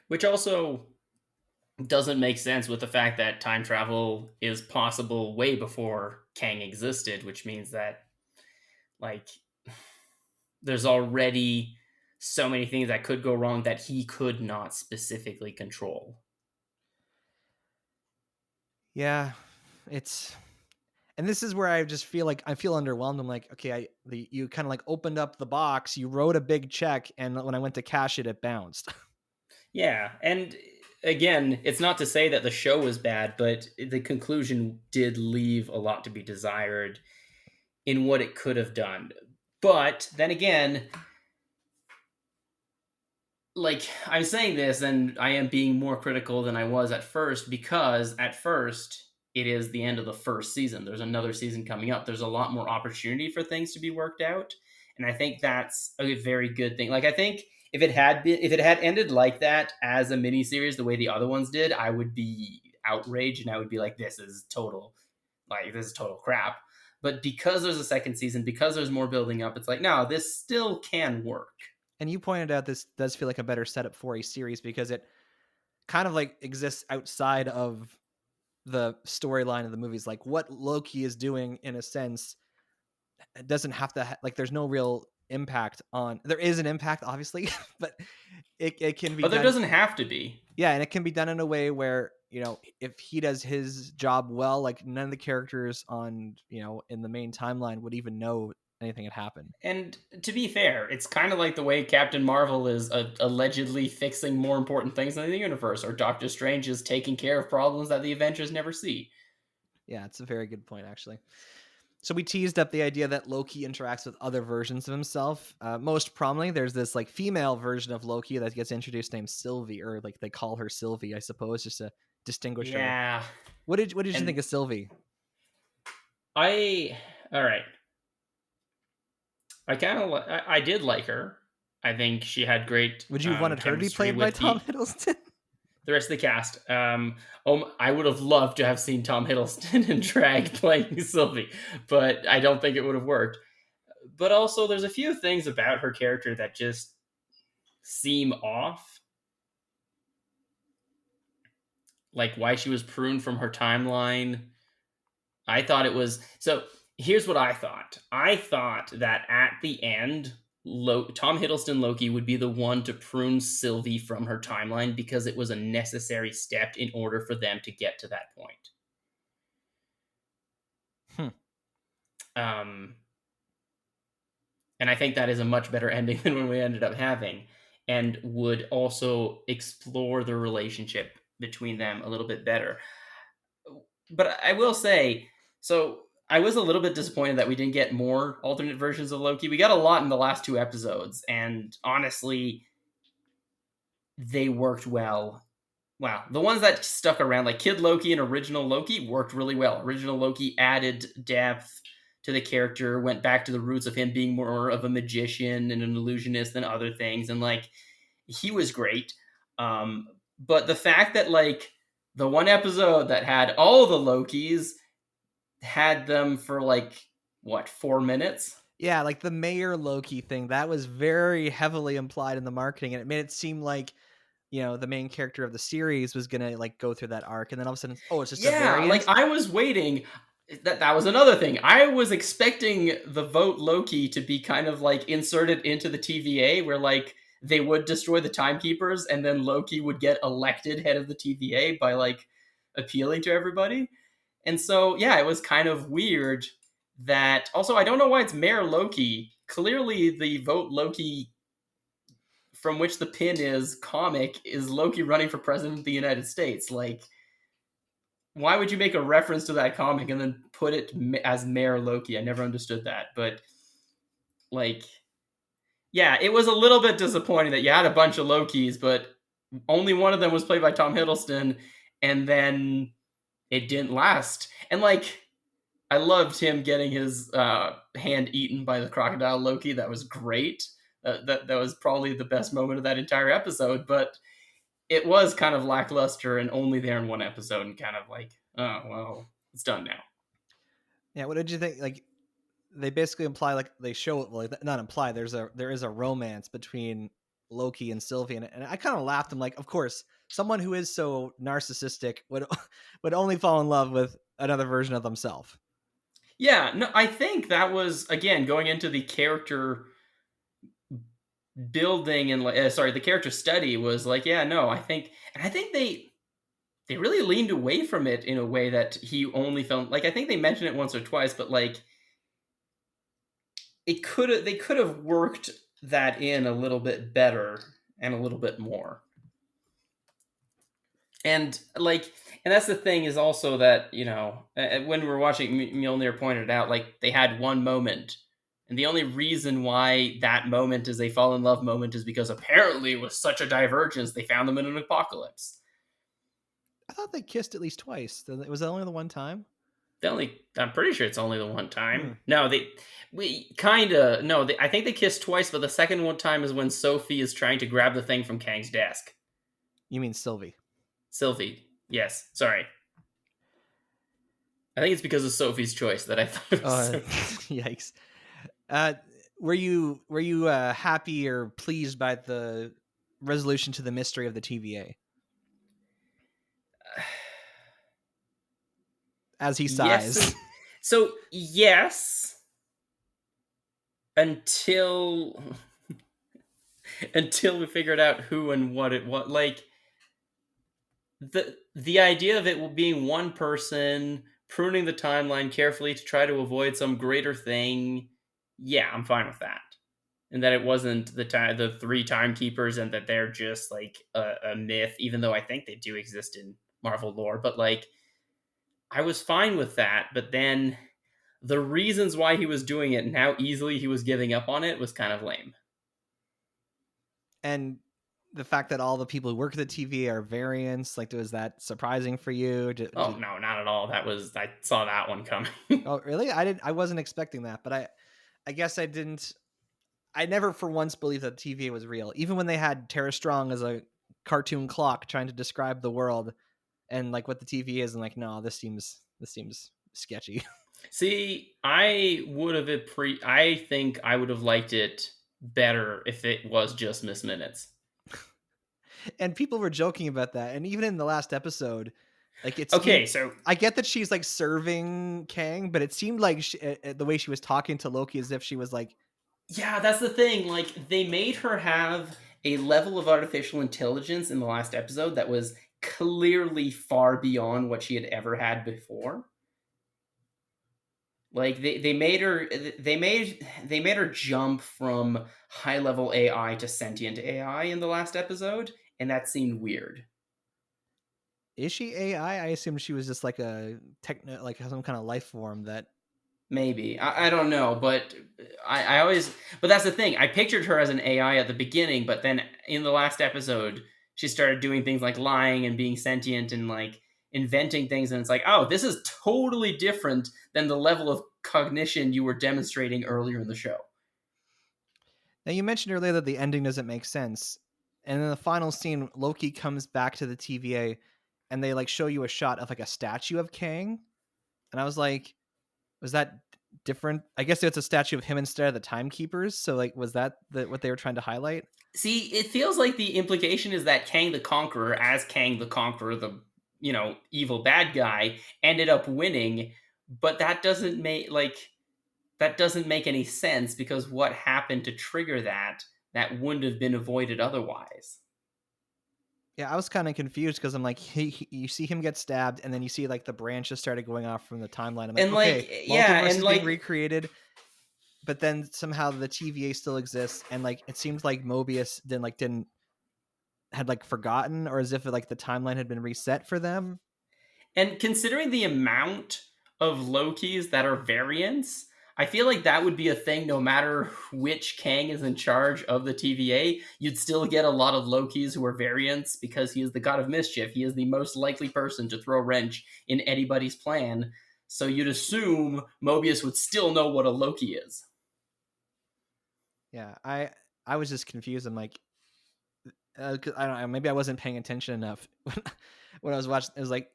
Which also doesn't make sense with the fact that time travel is possible way before Kang existed, which means that like there's already so many things that could go wrong that he could not specifically control. Yeah, and this is where I just feel like I feel underwhelmed. I'm like, okay, you kind of like opened up the box, you wrote a big check, and when I went to cash it, it bounced. Yeah, and again, it's not to say that the show was bad, but the conclusion did leave a lot to be desired in what it could have done. But then again, like I'm saying this, and I am being more critical than I was at first, because at first it is the end of the first season. There's another season coming up. There's a lot more opportunity for things to be worked out, and I think that's a very good thing. Like I think if it had ended like that as a miniseries, the way the other ones did, I would be outraged and I would be like, this is total crap. But because there's a second season, because there's more building up, it's like, no, this still can work. And you pointed out this does feel like a better setup for a series because it kind of like exists outside of the storyline of the movies. Like what Loki is doing, in a sense, it doesn't have to like there's no real impact on. There is an impact, obviously, but it can be. But there doesn't have to be. Yeah, and it can be done in a way where, if he does his job well, like none of the characters on, in the main timeline would even know anything had happened. And to be fair, it's kind of like the way Captain Marvel is allegedly fixing more important things in the universe, or Doctor Strange is taking care of problems that the Avengers never see. Yeah, it's a very good point, actually. So we teased up the idea that Loki interacts with other versions of himself. Most prominently, there's this like female version of Loki that gets introduced named Sylvie, or like they call her Sylvie, I suppose, just to distinguish her. Yeah. What did you think of Sylvie? All right. I did like her. I think she had great. Would you have wanted her to be played by Tom Hiddleston? The rest of the cast. I would have loved to have seen Tom Hiddleston in drag playing Sylvie, but I don't think it would have worked. But also, there's a few things about her character that just seem off. Like why she was pruned from her timeline. I thought it was... So, here's what I thought. I thought that at the end... Tom Hiddleston Loki would be the one to prune Sylvie from her timeline because it was a necessary step in order for them to get to that point. And I think that is a much better ending than what we ended up having, and would also explore the relationship between them a little bit better. But I will say, so I was a little bit disappointed that we didn't get more alternate versions of Loki. We got a lot in the last 2 episodes, and honestly, they worked well. Wow, the ones that stuck around, like Kid Loki and Original Loki, worked really well. Original Loki added depth to the character, went back to the roots of him being more of a magician and an illusionist than other things, and like he was great. But the fact that like the one episode that had all the Lokis had them for like what 4 minutes? Yeah, like the Mayor Loki thing, that was very heavily implied in the marketing, and it made it seem like, the main character of the series was gonna like go through that arc, and then all of a sudden, it's just a variant. Like I was waiting. That was another thing. I was expecting the vote Loki to be kind of like inserted into the TVA, where like they would destroy the timekeepers, and then Loki would get elected head of the TVA by like appealing to everybody. And so yeah, it was kind of weird that. Also, I don't know why it's Mayor Loki. Clearly, the vote Loki, from which the pin is comic, is Loki running for president of the United States. Like, why would you make a reference to that comic and then put it as Mayor Loki? I never understood that. But, like, yeah, it was a little bit disappointing that you had a bunch of Lokis, but only one of them was played by Tom Hiddleston, and then it didn't last. And, like, I loved him getting his hand eaten by the crocodile Loki. That was great. That was probably the best moment of that entire episode, but it was kind of lackluster and only there in one episode, and kind of like, oh, well, it's done now. Yeah, what did you think? Like, they basically imply, like, they show, well, not imply, there is a romance between Loki and Sylvie, and I kind of laughed. I'm like, of course, someone who is so narcissistic would only fall in love with another version of themselves. Yeah, no, I think that was, again, going into the character building and the character study was like, yeah, no, I think they really leaned away from it in a way that he only felt like. I think they mentioned it once or twice, but like they could have worked that in a little bit better and a little bit more. And like, and that's the thing is also that, when we were watching, Mjolnir pointed out, like, they had one moment. And the only reason why that moment is a fall in love moment is because apparently it was such a divergence, they found them in an apocalypse. I thought they kissed at least twice. Was that only the one time? I'm pretty sure it's only the one time. No, I think they kissed twice, but the second one time is when Sophie is trying to grab the thing from Kang's desk. You mean Sylvie? Sylvie, yes. Sorry. I think it's because of Sophie's choice that I thought it was Yikes. Were you happy or pleased by the resolution to the mystery of the TVA? As he sighs. Yes. So yes, until we figured out who and what it was. Like, the idea of it being one person pruning the timeline carefully to try to avoid some greater thing. Yeah, I'm fine with that. And that it wasn't the 3 timekeepers, and that they're just like a myth, even though I think they do exist in Marvel lore. But like, I was fine with that. But then the reasons why he was doing it and how easily he was giving up on it was kind of lame. And the fact that all the people who work at the TVA are variants, like, was that surprising for you? No, not at all. I saw that one coming. Oh, really? I wasn't expecting that, but I guess I didn't. I never for once believed that TVA was real, even when they had Tara Strong as a cartoon clock trying to describe the world and like what the TVA is, and like, no, this seems sketchy. See, I think I would have liked it better if it was just Miss Minutes. And people were joking about that, and even in the last episode, like, it's okay. So I get that she's like serving Kang, but it seemed like the way she was talking to Loki as if she was like. Yeah, that's the thing. Like, they made her have a level of artificial intelligence in the last episode that was clearly far beyond what she had ever had before. Like they made her they made her jump from high level AI to sentient AI in the last episode, and that seemed weird. Is she AI? I assumed she was just like a techno, like some kind of life form that. Maybe. I don't know, but I always but that's the thing. I pictured her as an AI at the beginning, but then in the last episode, she started doing things like lying and being sentient and like inventing things, and it's like, oh, this is totally different than the level of cognition you were demonstrating earlier in the show. Now you mentioned earlier that the ending doesn't make sense, and in the final scene, Loki comes back to the TVA, and they like show you a shot of like a statue of Kang, and I was like, was that different? I guess it's a statue of him instead of the timekeepers. So like, was that what they were trying to highlight? See, it feels like the implication is that Kang the Conqueror, as Kang the Conqueror, the evil bad guy, ended up winning, but that doesn't make any sense because what happened to trigger that wouldn't have been avoided otherwise. Yeah, I was kind of confused because I'm like, you see him get stabbed, and then you see like the branches started going off from the timeline. I'm like, And okay, multiverse is being recreated, but then somehow the TVA still exists, and like it seems like Mobius had like forgotten, or as if like the timeline had been reset for them. And considering the amount of Lokis that are variants, I feel like that would be a thing no matter which Kang is in charge of the TVA. You'd still get a lot of Lokis who are variants because he is the god of mischief. He is the most likely person to throw a wrench in anybody's plan. So you'd assume Mobius would still know what a Loki is. Yeah, I was just confused. I'm like, I don't know, maybe I wasn't paying attention enough when I was watching. It was like,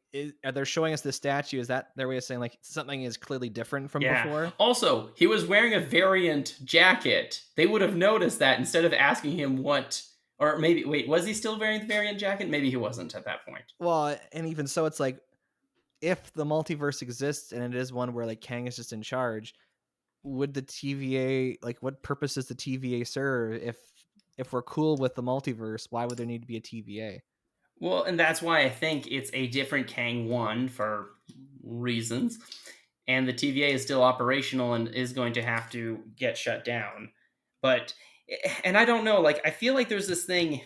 are they showing us the statue? Is that their way of saying like something is clearly different from before? Also, he was wearing a variant jacket. They would have noticed that instead of asking him what, or maybe wait, was he still wearing the variant jacket? Maybe he wasn't at that point. Well, and even so, it's like if the multiverse exists and it is one where like Kang is just in charge, would the TVA, like, what purpose does the TVA serve if we're cool with the multiverse? Why would there need to be a TVA? Well, and that's why I think it's a different Kang 1 for reasons. And the TVA is still operational and is going to have to get shut down. But, and I don't know, like, I feel like there's this thing,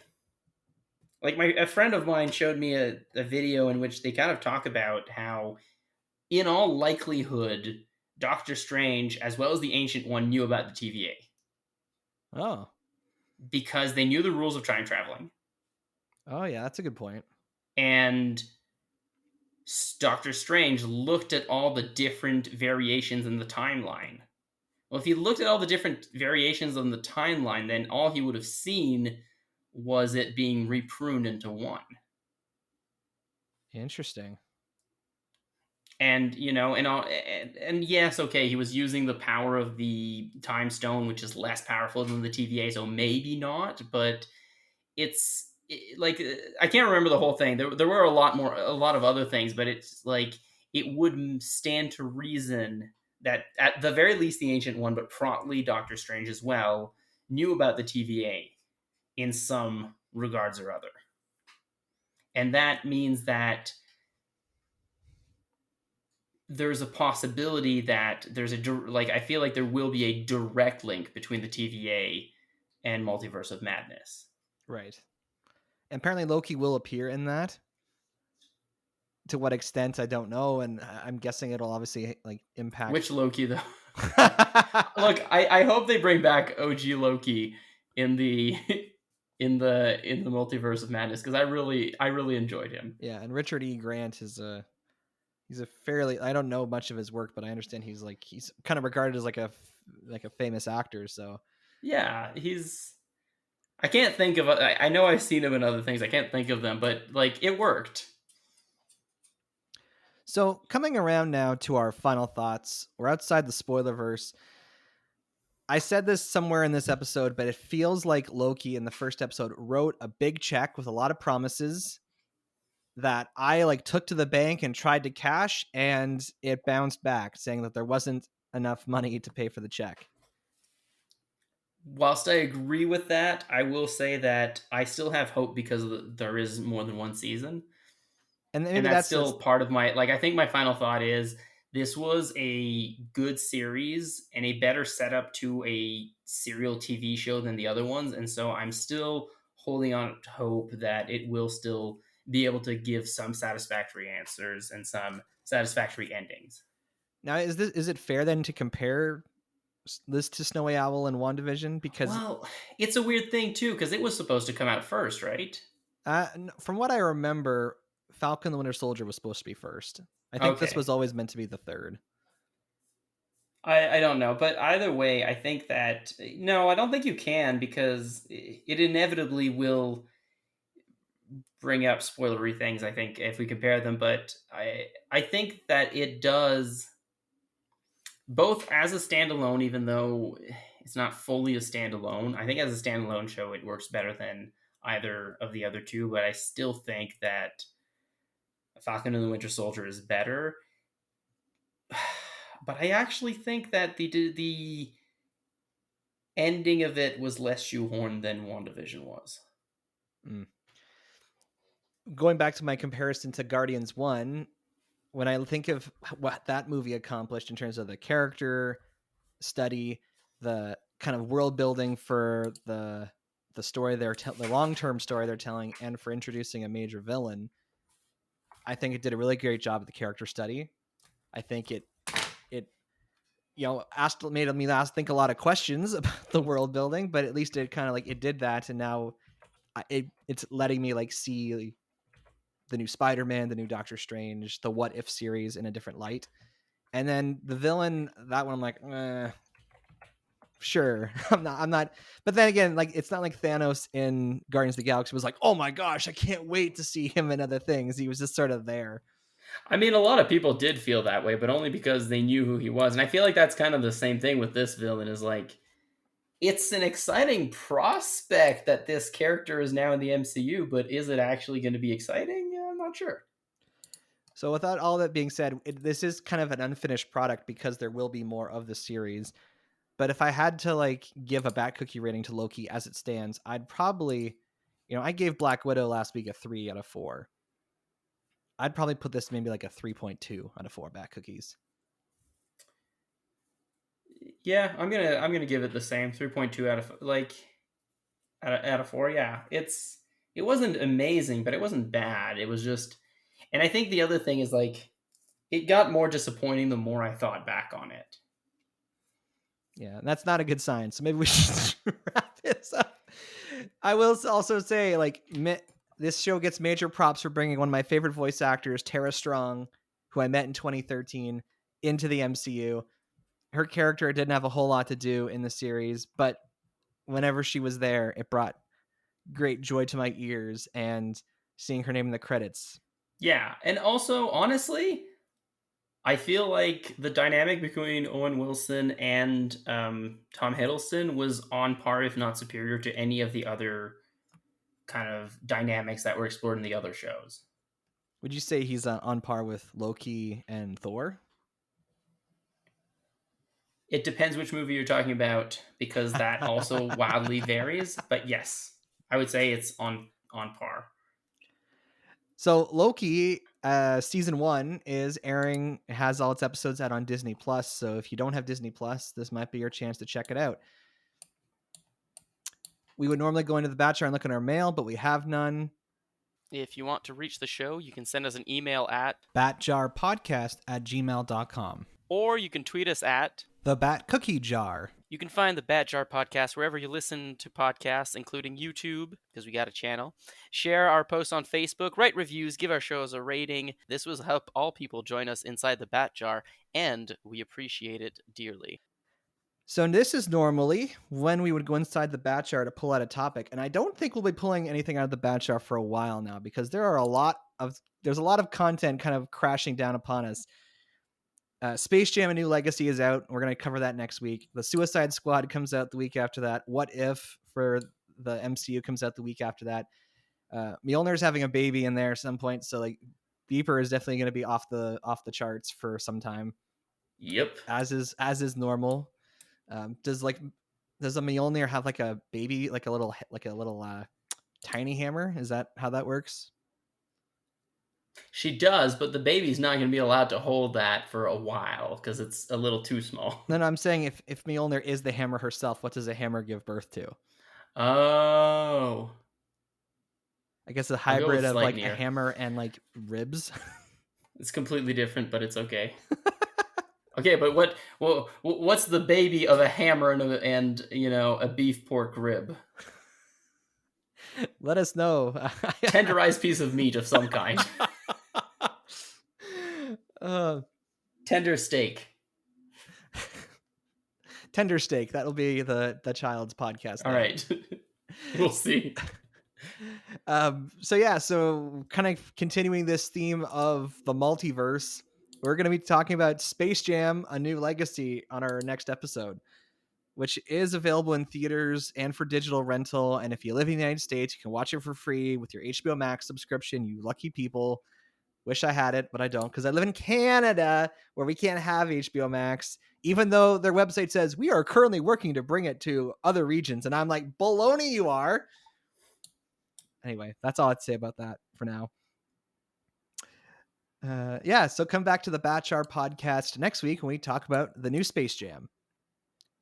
like a friend of mine showed me a video in which they kind of talk about how, in all likelihood, Doctor Strange, as well as the Ancient One, knew about the TVA. Oh. Because they knew the rules of time traveling. Oh, yeah, that's a good point. And Doctor Strange looked at all the different variations in the timeline. Well, if he looked at all the different variations on the timeline, then all he would have seen was it being repruned into one. Interesting. And, and yes, okay, he was using the power of the Time Stone, which is less powerful than the TVA, so maybe not, but it's like, I can't remember the whole thing. There were a lot of other things, but it's like, it would stand to reason that at the very least the Ancient One, but probably Doctor Strange as well, knew about the TVA in some regards or other. And that means that there's a possibility that there's I feel like there will be a direct link between the TVA and Multiverse of Madness. Right. And apparently Loki will appear in that. To what extent, I don't know, and I'm guessing it'll obviously like impact. Which Loki though? Look, I hope they bring back OG Loki in the Multiverse of Madness, because I really enjoyed him. Yeah, and Richard E. Grant is he's a fairly, I don't know much of his work, but I understand he's kind of regarded as like a famous actor. So yeah, I can't think of. I know I've seen him in other things. I can't think of them, but like it worked. So coming around now to our final thoughts, we're outside the spoilerverse. I said this somewhere in this episode, but it feels like Loki in the first episode wrote a big check with a lot of promises that I like took to the bank and tried to cash, and it bounced back saying that there wasn't enough money to pay for the check. Whilst I agree with that, I will say that I still have hope because there is more than one season. And that's still part of my, like, I think my final thought is This was a good series and a better setup to a serial TV show than the other ones. And so I'm still holding on to hope that it will still be able to give some satisfactory answers and some satisfactory endings. Now, is it fair then to compare this to Snowy Owl and WandaVision? Because Well, it's a weird thing too, because it was supposed to come out first, right? from what I remember, Falcon and the Winter Soldier was supposed to be first. I think this Okay. was always meant to be the third. I don't know, but either way, I think that no, I don't think you can, because it inevitably will bring up spoilery things, I think, if we compare them. But I think that it does, both as a standalone, even though it's not fully a standalone. I think as a standalone show, it works better than either of the other two. But I still think that Falcon and the Winter Soldier is better. But I actually think that the ending of it was less shoehorned than WandaVision was. Going back to my comparison to Guardians 1, when I think of what that movie accomplished in terms of the character study, the kind of world building for the story the long-term story they're telling, and for introducing a major villain, I think it did a really great job of the character study. I think it made me think a lot of questions about the world building, but at least it kind of it did that, and now it's letting me see the new Spider-Man, the new Doctor Strange, the What If series in a different light. And then the villain, that one I'm like, sure. I'm not. But then again, it's not like Thanos in Guardians of the Galaxy was like, oh my gosh, I can't wait to see him in other things. He was just sort of there. I mean, a lot of people did feel that way, but only because they knew who he was. And I feel like that's kind of the same thing with this villain, is it's an exciting prospect that this character is now in the MCU, but is it actually going to be exciting? Yeah, I'm not sure. So without all that being said, this is kind of an unfinished product because there will be more of the series. But if I had to give a Bat Cookie rating to Loki as it stands, I'd probably, I gave Black Widow last week a 3 out of 4. I'd probably put this maybe a 3.2 out of 4 Bat Cookies. Yeah, I'm gonna give it the same 3.2 out of out of 4. Yeah, it wasn't amazing, but it wasn't bad. It was just, and I think the other thing is it got more disappointing the more I thought back on it. Yeah, that's not a good sign. So maybe we should wrap this up. I will also say, this show gets major props for bringing one of my favorite voice actors, Tara Strong, who I met in 2013, into the MCU. Her character didn't have a whole lot to do in the series, but whenever she was there, it brought great joy to my ears, and seeing her name in the credits. Yeah, and also, honestly, I feel like the dynamic between Owen Wilson and Tom Hiddleston was on par, if not superior, to any of the other kind of dynamics that were explored in the other shows. Would you say he's on par with Loki and Thor? It depends which movie you're talking about, because that also wildly varies. But yes, I would say it's on par. So Loki, season 1 is airing. It has all its episodes out on Disney Plus. So if you don't have Disney Plus, this might be your chance to check it out. We would normally go into the Batch and look in our mail, but we have none. If you want to reach the show, you can send us an email at batjarpodcast@gmail.com. Or you can tweet us at The Bat Cookie Jar. You can find the Bat Jar Podcast wherever you listen to podcasts, including YouTube, because we got a channel. Share our posts on Facebook, write reviews, give our shows a rating. This will help all people join us inside the Bat Jar, and we appreciate it dearly. So this is normally when we would go inside the Bat Jar to pull out a topic, and I don't think we'll be pulling anything out of the Bat Jar for a while now, because there's a lot of content kind of crashing down upon us. Space Jam: A New Legacy is out. We're going to cover that next week. The Suicide Squad comes out the week after that. What If for the MCU comes out the week after that. Mjolnir's having a baby in there at some point, so Beeper is definitely going to be off the charts for some time. Yep. As is normal. Does a Mjolnir have a baby, a little tiny hammer? Is that how that works? She does, but the baby's not going to be allowed to hold that for a while because it's a little too small. No, I'm saying if Mjolnir is the hammer herself, what does a hammer give birth to? Oh. I guess a hybrid of like a Sleipnir. hammer and like ribs. It's completely different, but it's okay. Okay, but what's the baby of a hammer and a beef pork rib? Let us know. Tenderized piece of meat of some kind. Tender steak. Tender steak. That'll be the child's podcast. All right. We'll see. So kind of continuing this theme of the multiverse, we're going to be talking about Space Jam: A New Legacy on our next episode, which is available in theaters and for digital rental. And if you live in the United States, you can watch it for free with your HBO Max subscription. You lucky people. Wish I had it, but I don't, because I live in Canada where we can't have HBO Max, even though their website says we are currently working to bring it to other regions. And I'm like, baloney, you are. Anyway, that's all I'd say about that for now. So come back to the Batchar podcast next week when we talk about the new Space Jam.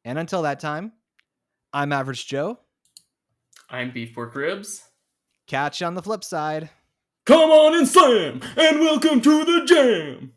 And until that time, I'm Average Joe. I'm Beef Pork Ribs. Catch you on the flip side. Come on in, Sam, and welcome to the jam.